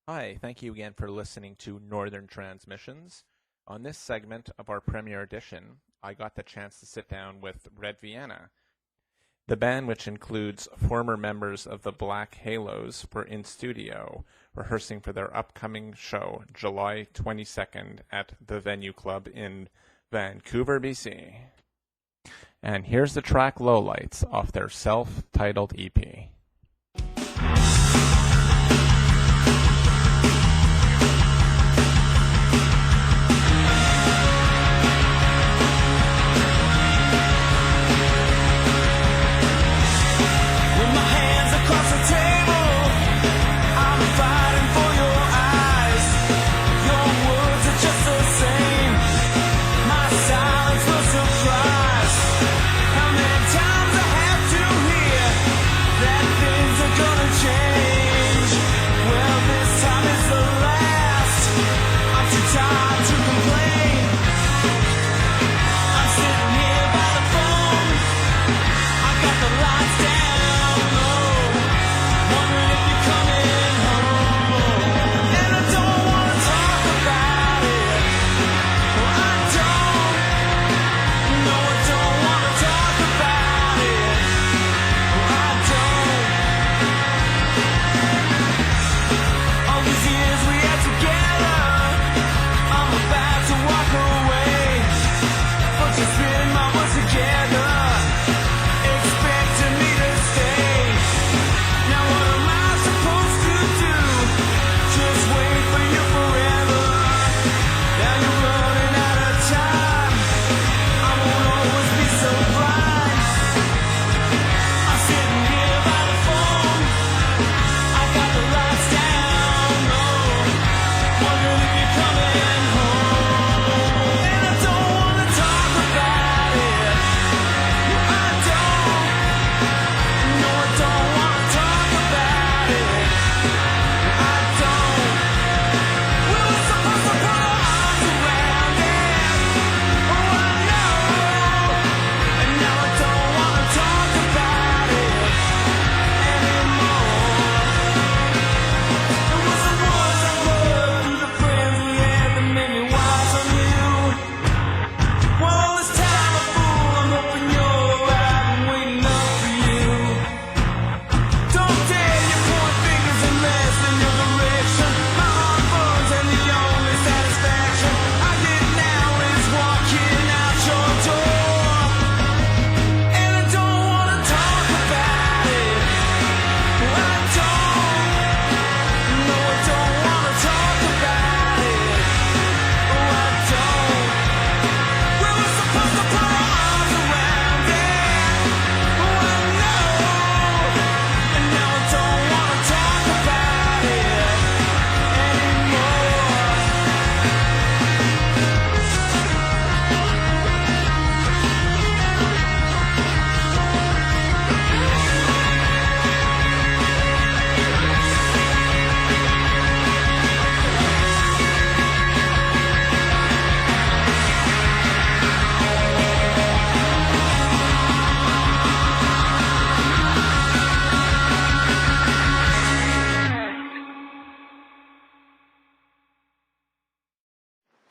Hi, thank you again for listening to Northern Transmissions. On this segment of our premiere edition, I got the chance to sit down with Red Vienna. The band, which includes former members of the Black Halos, were in studio rehearsing for their upcoming show, July 22nd, at the Venue Club in Vancouver, BC. And here's the track Lowlights off their self-titled EP.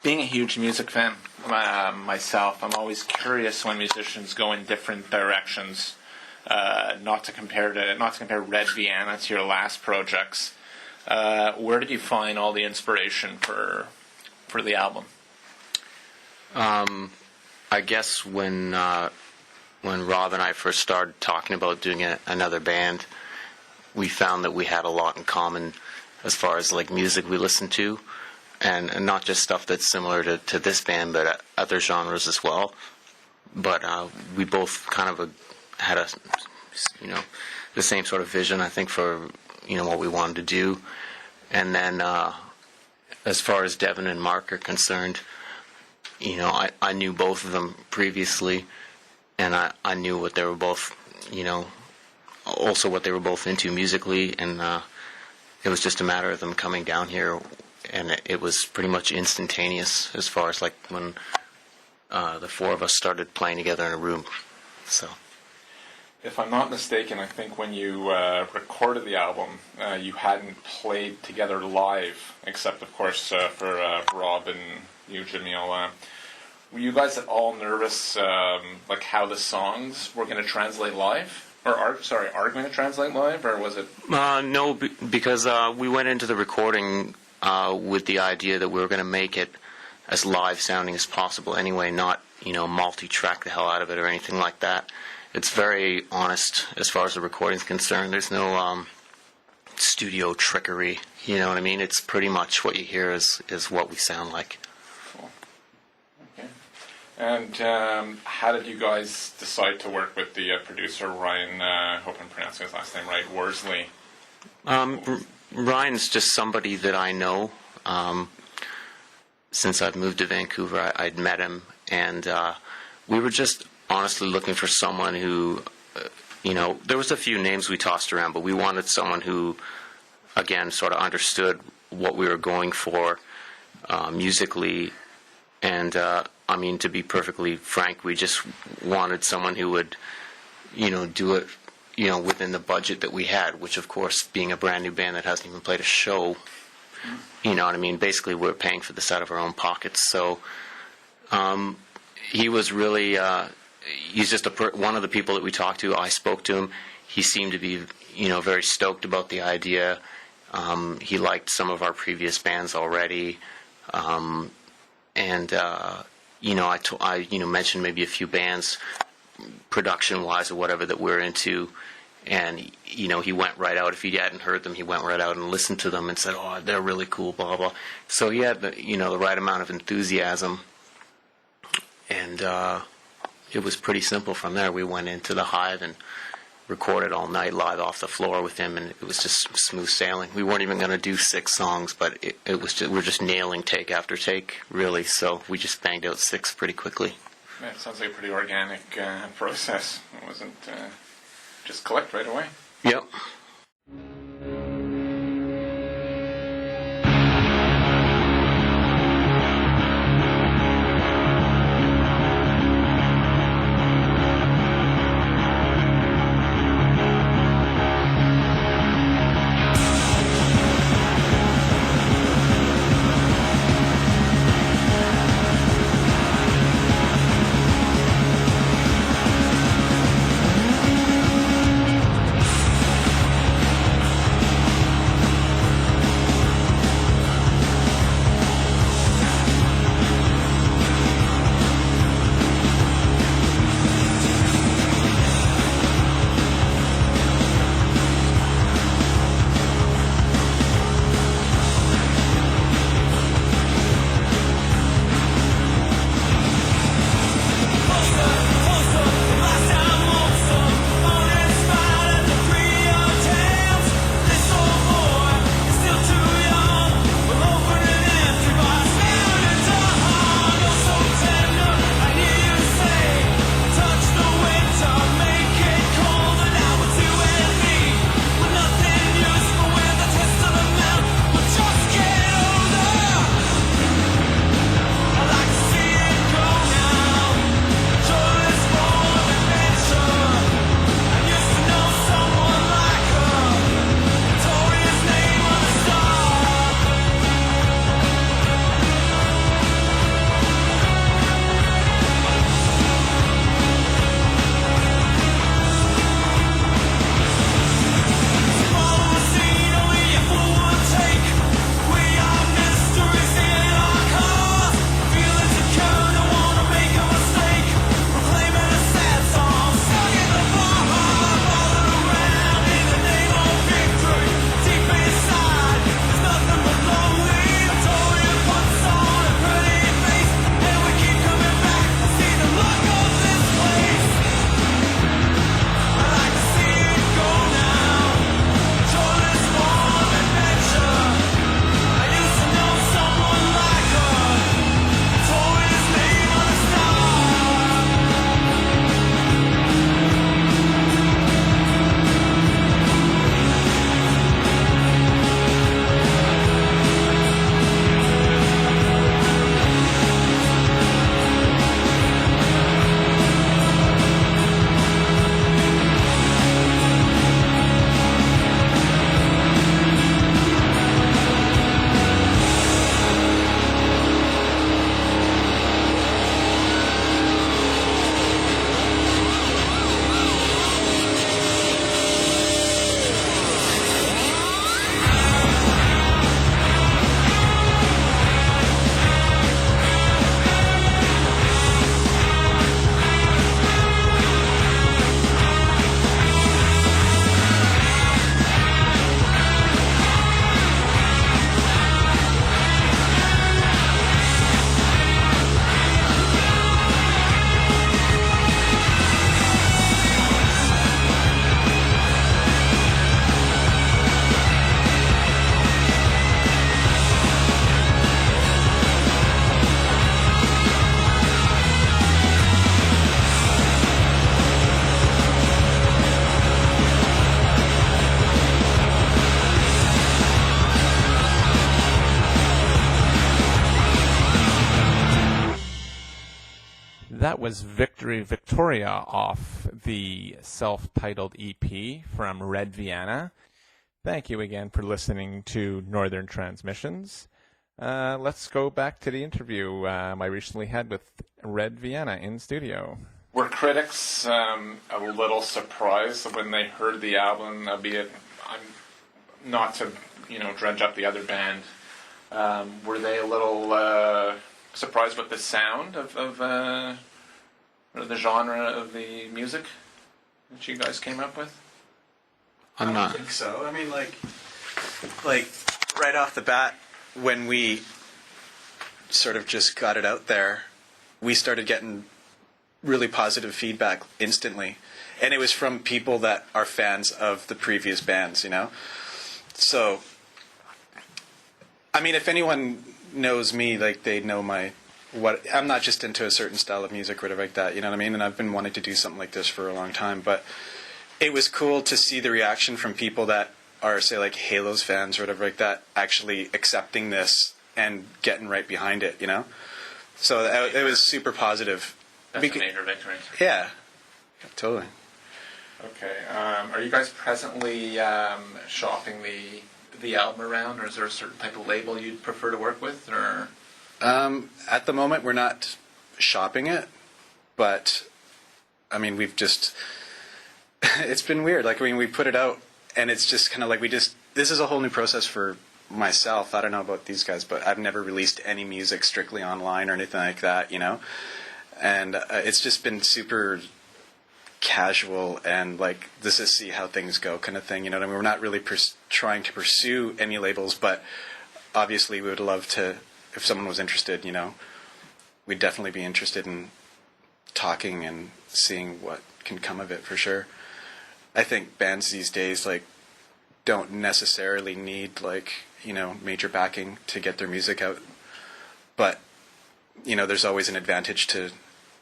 Being a huge music fan myself, I'm always curious when musicians go in different directions. Not to compare Red Vienna to your last projects. Where did you find all the inspiration for the album? I guess when Rob and I first started talking about doing another band, we found that we had a lot in common as far as like music we listened to. And not just stuff that's similar to this band, but other genres as well. But we both kind of had the same sort of vision, I think, for what we wanted to do. And then as far as Devin and Mark are concerned, I knew both of them previously, and I knew what they were both, also what they were both into musically, and it was just a matter of them coming down here. And it was pretty much instantaneous as far as like when the four of us started playing together in a room. So if I'm not mistaken, I think when you recorded the album, you hadn't played together live, except of course for Rob and you, Jamil. Were you guys at all nervous, like how the songs were going to translate live? Or are going to translate live, or was it? No, because we went into the recording with the idea that we were going to make it as live sounding as possible anyway, not, multi-track the hell out of it or anything like that. It's very honest as far as the recording's concerned. There's no studio trickery, you know what I mean? It's pretty much what you hear is what we sound like. Cool. Okay. And how did you guys decide to work with the producer, Ryan, I hope I'm pronouncing his last name right, Worsley? Ryan's just somebody that I know. Since I've moved to Vancouver, I'd met him, and we were just honestly looking for someone who, there was a few names we tossed around, but we wanted someone who, again, sort of understood what we were going for musically. And, to be perfectly frank, we just wanted someone who would, do it, within the budget that we had, which, of course, being a brand new band that hasn't even played a show, you know what I mean? Basically, we're paying for this out of our own pockets. So he was really, he's just one of the people that we talked to. I spoke to him. He seemed to be, very stoked about the idea. He liked some of our previous bands already. I mentioned maybe a few bands, production-wise or whatever, that we're into. And, he went right out. If he hadn't heard them, he went right out and listened to them and said, oh, they're really cool, blah, blah. So he had, the right amount of enthusiasm. And it was pretty simple from there. We went into the Hive and recorded all night live off the floor with him, and it was just smooth sailing. We weren't even going to do 6 songs, but it was just, we're just nailing take after take, really. So we just banged out 6 pretty quickly. Yeah, it sounds like a pretty organic process. It wasn't just clicked right away. Yep. That was Victory Victoria off the self-titled EP from Red Vienna. Thank you again for listening to Northern Transmissions. Let's go back to the interview I recently had with Red Vienna in studio. Were critics a little surprised when they heard the album, albeit not to dredge up the other band? Were they a little surprised with the sound of the genre of the music that you guys came up with? I don't think so. I mean, like right off the bat, when we sort of just got it out there, we started getting really positive feedback instantly. And it was from people that are fans of the previous bands, So, I mean, if anyone knows me, like, they know I'm not just into a certain style of music or whatever like that, you know what I mean? And I've been wanting to do something like this for a long time. But it was cool to see the reaction from people that are, say, like Halo's fans or whatever like that, actually accepting this and getting right behind it, So it was super positive. That's a major victory. Yeah, totally. Okay. Are you guys presently shopping the album around, or is there a certain type of label you'd prefer to work with, or? At the moment, we're not shopping it, but I mean, we've just it's been weird. Like, I mean, we put it out, and it's just kind of like this is a whole new process for myself. I don't know about these guys, but I've never released any music strictly online or anything like that, And it's just been super casual and like, this is see how things go kind of thing, what I mean? We're not really trying to pursue any labels, but obviously we would love to, if someone was interested, we'd definitely be interested in talking and seeing what can come of it for sure. I think bands these days, like, don't necessarily need, like, major backing to get their music out, but there's always an advantage to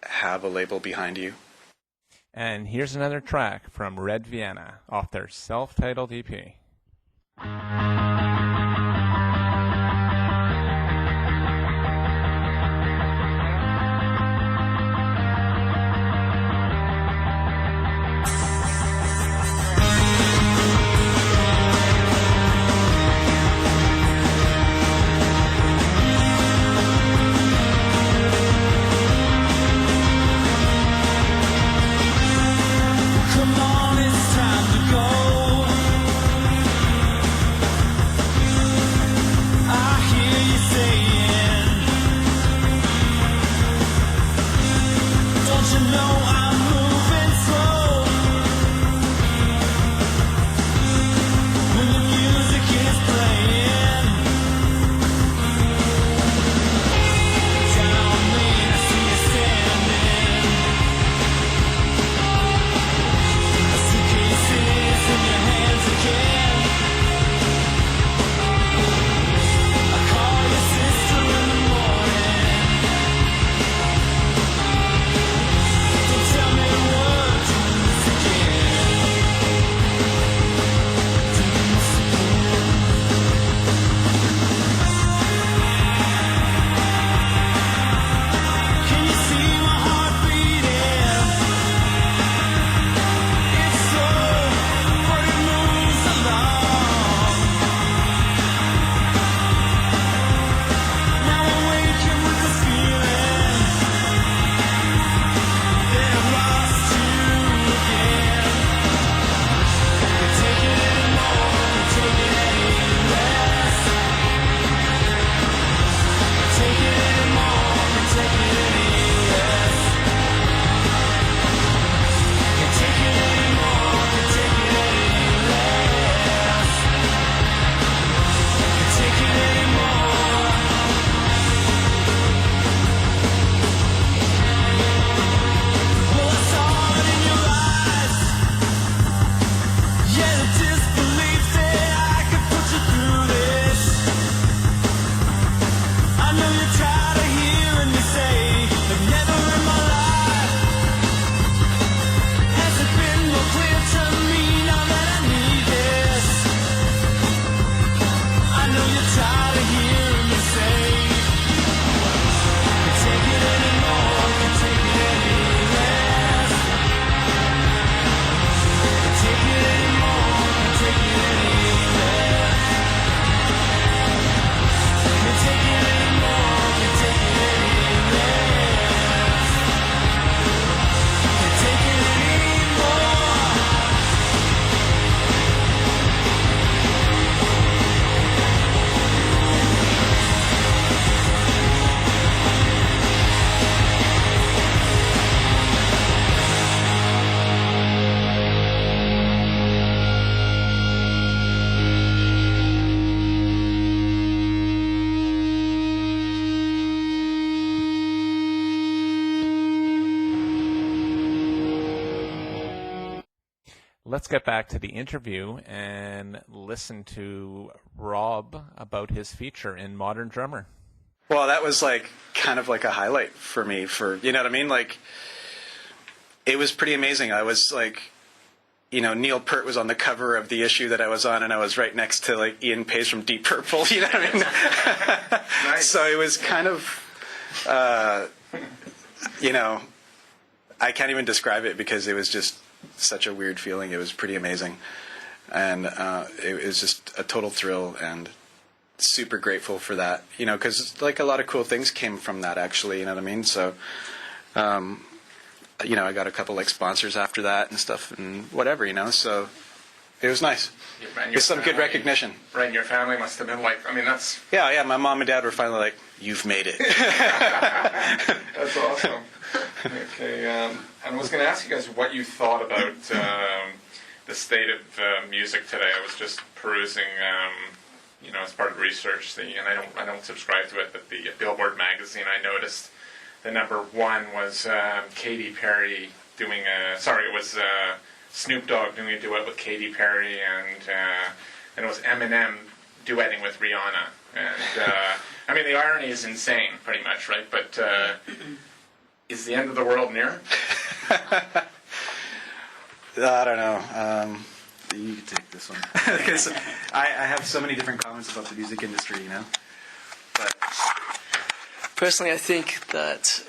have a label behind you. And here's another track from Red Vienna off their self-titled EP. Take it anymore, can take it Let's get back to the interview and listen to Rob about his feature in Modern Drummer. Well, that was like kind of like a highlight for me. You know what I mean? Like, it was pretty amazing. I was like, you know, Neil Peart was on the cover of the issue that I was on, and I was right next to like Ian Pace from Deep Purple. You know what I mean? Nice. So it was kind of, you know, I can't even describe it because it was just such a weird feeling. It was pretty amazing, and it was just a total thrill, and super grateful for that. You know, because like a lot of cool things came from that, actually. You know what I mean? So. You know, I got a couple like sponsors after that and stuff and whatever, you know, so it was nice. It's some good recognition. Right, your family must have been like, I mean, that's... Yeah, my mom and dad were finally like, you've made it. That's awesome. Okay, and I was going to ask you guys what you thought about the state of music today. I was just perusing, you know, as part of research, and I don't subscribe to it, but the Billboard magazine, I noticed the number one was Katy Perry doing Snoop Dogg doing a duet with Katy Perry, and it was Eminem duetting with Rihanna. And I mean, the irony is insane, pretty much, right? But is the end of the world near? I don't know. You can take this one because I have so many different comments about the music industry, you know. But personally, I think that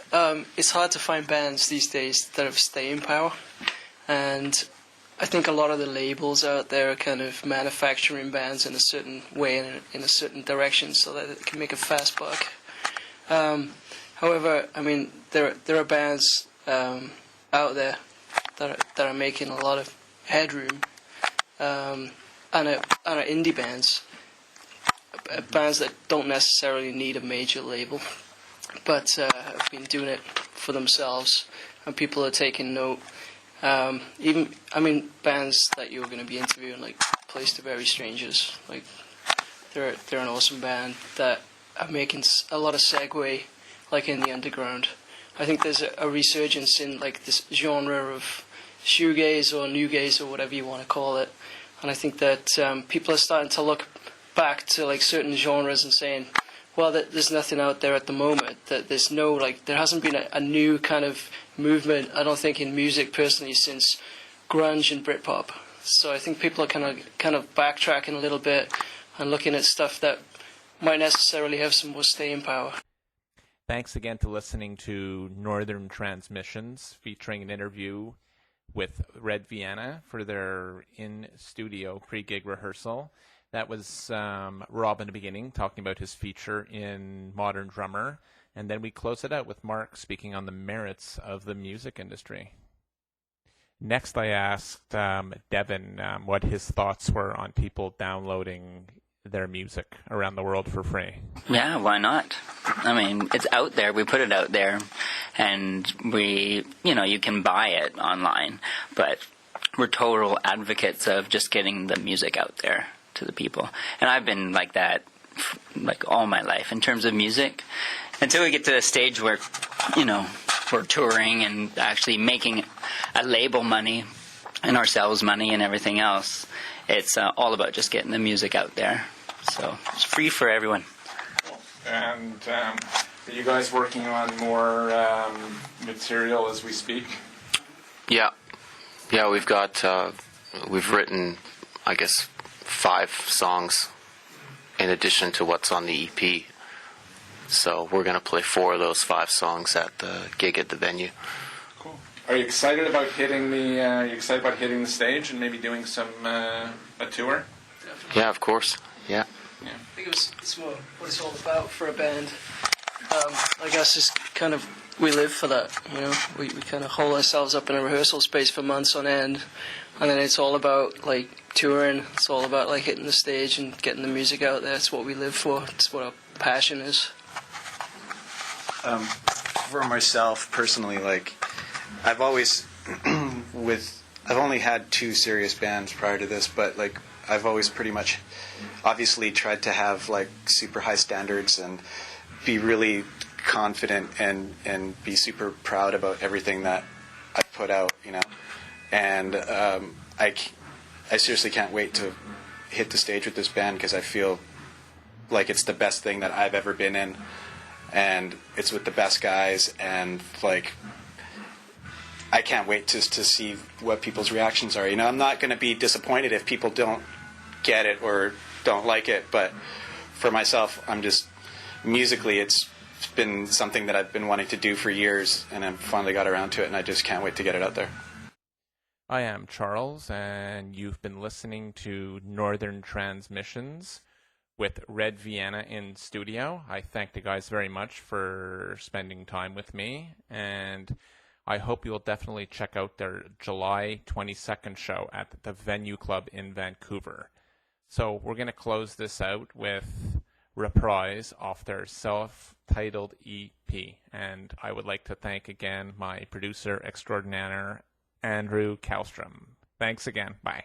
it's hard to find bands these days that have staying power, and I think a lot of the labels out there are kind of manufacturing bands in a certain way and in a certain direction so that it can make a fast buck. However, I mean, there are bands out there that are making a lot of headroom, and are indie bands that don't necessarily need a major label, but have been doing it for themselves, and people are taking note. Bands that you're going to be interviewing, like Place to Bury Strangers, like they're an awesome band that are making a lot of segue, like in the underground. I think there's a resurgence in like this genre of shoegaze or newgaze or whatever you want to call it, and I think that people are starting to look back to like certain genres and saying, well, there's nothing out there at the moment. That there's no there hasn't been a new kind of movement, I don't think, in music personally since grunge and Britpop. So I think people are kind of backtracking a little bit and looking at stuff that might necessarily have some more staying power. Thanks again to listening to Northern Transmissions, featuring an interview with Red Vienna for their in-studio pre-gig rehearsal. That was Rob in the beginning, talking about his feature in Modern Drummer. And then we close it out with Mark speaking on the merits of the music industry. Next, I asked Devin what his thoughts were on people downloading their music around the world for free. Yeah, why not? I mean, it's out there. We put it out there, and you can buy it online. But we're total advocates of just getting the music out there to the people. And I've been like that like all my life in terms of music, until we get to a stage where we're touring and actually making a label money and ourselves money and everything else. It's all about just getting the music out there, so it's free for everyone. And are you guys working on more material as we speak? Yeah, we've written, I guess, 5 songs in addition to what's on the EP. So we're going to play 4 of those 5 songs at the gig at the venue. Cool. Are you excited about hitting the stage and maybe doing some a tour? Definitely. Yeah, of course. Yeah. I think it's what it's all about for a band. I guess it's kind of, we live for that, we kind of hold ourselves up in a rehearsal space for months on end, and then it's all about like touring. It's all about like hitting the stage and getting the music out there. It's what we live for. It's what our passion is. For myself personally, like I've always I've only had 2 serious bands prior to this, but like I've always pretty much obviously tried to have like super high standards and be really confident and be super proud about everything that I put out, and I seriously can't wait to hit the stage with this band because I feel like it's the best thing that I've ever been in, and it's with the best guys, and like I can't wait to see what people's reactions are. You know, I'm not going to be disappointed if people don't get it or don't like it, but for myself, I'm just musically, it's been something that I've been wanting to do for years, and I finally got around to it, and I just can't wait to get it out there. I am Charles, and you've been listening to Northern Transmissions with Red Vienna in studio. I thank the guys very much for spending time with me, and I hope you'll definitely check out their July 22nd show at the Venue Club in Vancouver. So we're going to close this out with Reprise off their self-titled EP, and I would like to thank again my producer extraordinaire, Andrew Kallstrom. Thanks again. Bye.